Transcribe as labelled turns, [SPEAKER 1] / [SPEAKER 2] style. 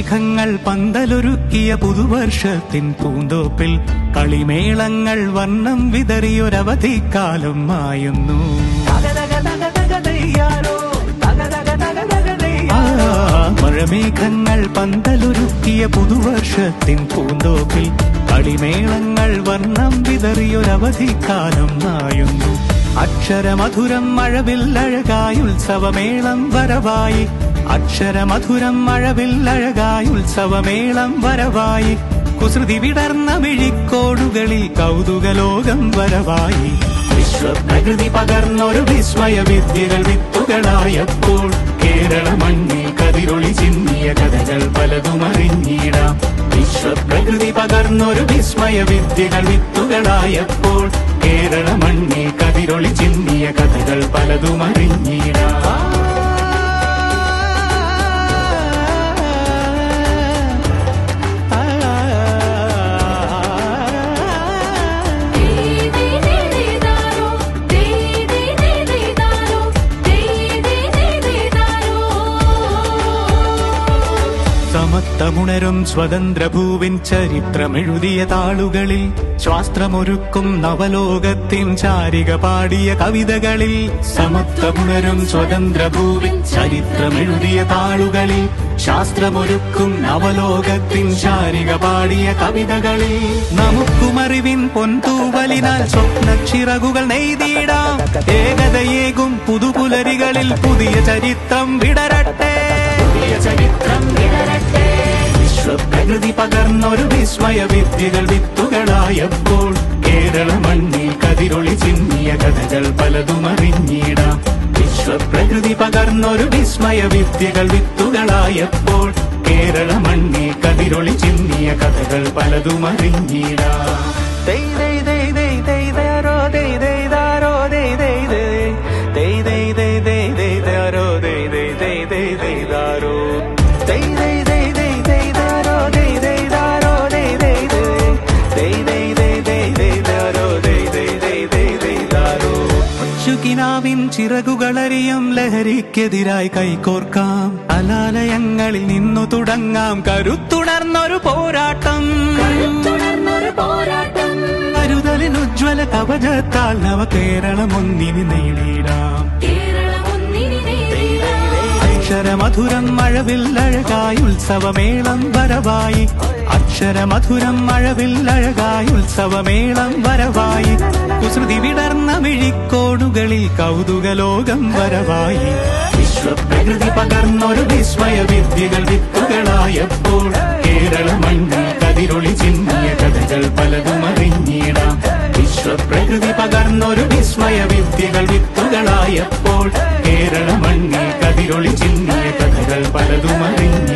[SPEAKER 1] മഴമേഘങ്ങൾ പന്തലൊരുക്കിയ പുതുവർഷത്തിൻ പൂന്തോപ്പിൽ കളിമേളങ്ങൾ വർണ്ണം വിതറിയൊരവധിക്കാലം മായുന്നു. മഴമേഘങ്ങൾ പന്തലൊരുക്കിയ പുതുവർഷത്തിൻ പൂന്തോപ്പിൽ കളിമേളങ്ങൾ വർണ്ണം വിതറിയൊരവധിക്കാലം മായുന്നു. അക്ഷരമധുരം മഴവില്ലഴകായി ഉത്സവമേളം വരവായി. അക്ഷരമധുരം മഴവില്ലഴകായി ഉത്സവമേളം വരവായി. കുസൃതി വിടർന്ന മിഴിക്കോടുകളിൽ കൗതുകലോകം വരവായി. വിശ്വപ്രകൃതി പകർന്നൊരു വിസ്മയ വിദ്യകൾ വിത്തുകളായപ്പോൾ കേരള മണ്ണിൽ കതിരൊളി ചിന്നിയ കഥകൾ പലതും അറിഞ്ഞിടാം. വിശ്വപ്രകൃതി പകർന്നൊരു വിസ്മയ വിദ്യകൾ വിത്തുകളായപ്പോൾ കേരള മണ്ണിൽ കതിരൊളി ചിന്നിയ കഥകൾ പലതും അറിഞ്ഞിടാം. സമത്വമുണരും സ്വതന്ത്രഭൂവിൻ ചരിത്രമെഴുതിയ താളുകളിൽ ശാസ്ത്രമൊരുക്കും നവലോകത്തിൻ ചാരിക പാടിയ കവിതകളിൽ. സമത്വമുണരും സ്വതന്ത്രഭൂവിൻ ചരിത്രമെഴുതിയ താളുകളിൽ ശാസ്ത്രമൊരുക്കും നവലോകത്തിൻ ചാരിക പാടിയ കവിതകളിൽ. നമുക്കുമറിവിൻ പൊൻതൂവലിനാൽ സ്വപ്നച്ചിറകുകൾ നെയ്തിടാം. ഏകതയേകും പുതുപുലരികളിൽ പുതിയ ചരിത്രം വിടരട്ടെ. വിശ്വപ്രകൃതി പകർന്നൊരു വിസ്മയ വിദ്യകൾ വിത്തുകളായപ്പോൾ കേരള മണ്ണിൽ കതിരൊളി ചിന്നിയ കഥകൾ പലതും അറിഞ്ഞിടാം. വിശ്വപ്രകൃതി പകർന്നൊരു വിസ്മയ വിദ്യകൾ വിത്തുകളായപ്പോൾ കേരള മണ്ണിൽ കതിരൊളി ചിന്നിയ കഥകൾ പലതും അറിഞ്ഞിടാം. ിൻ ചിറകുകളറിയും ലഹരിക്കെതിരായി കൈകോർക്കാം. അലാലയങ്ങളിൽ നിന്നു തുടങ്ങാം കരുത്തുണർന്നൊരു പോരാട്ടം. കരുതലിനുജ്വല കവചത്താൽ നവ കേരളം ഒന്നിന് നേടിടാം. അക്ഷരമധുരം മഴവില്ലഴകായി ഉത്സവമേളം വരവായി. അക്ഷരമധുരം മഴവില്ലഴകായി ഉത്സവമേളം വരവായി. കുസൃതി വിടർന്ന മിഴിക്കോടുകളിൽ കൗതുകലോകം വരവായി. വിശ്വപ്രകൃതി പകർന്നൊരു വിസ്മയ വിദ്യകൾ വിത്തുകളായപ്പോൾ കേരള മണ്ണിൽ കതിരൊളി ചിന്നിയ കഥകൾ പലതും അറിഞ്ഞിടാം. വിശ്വപ്രകൃതി പകർന്നൊരു വിസ്മയ വിദ്യകൾ വിത്തുകളായപ്പോൾ കേരള മണ്ണിൽ കതിരൊളി ചിന്നിയ കഥകൾ പലതും അറിഞ്ഞിടാം.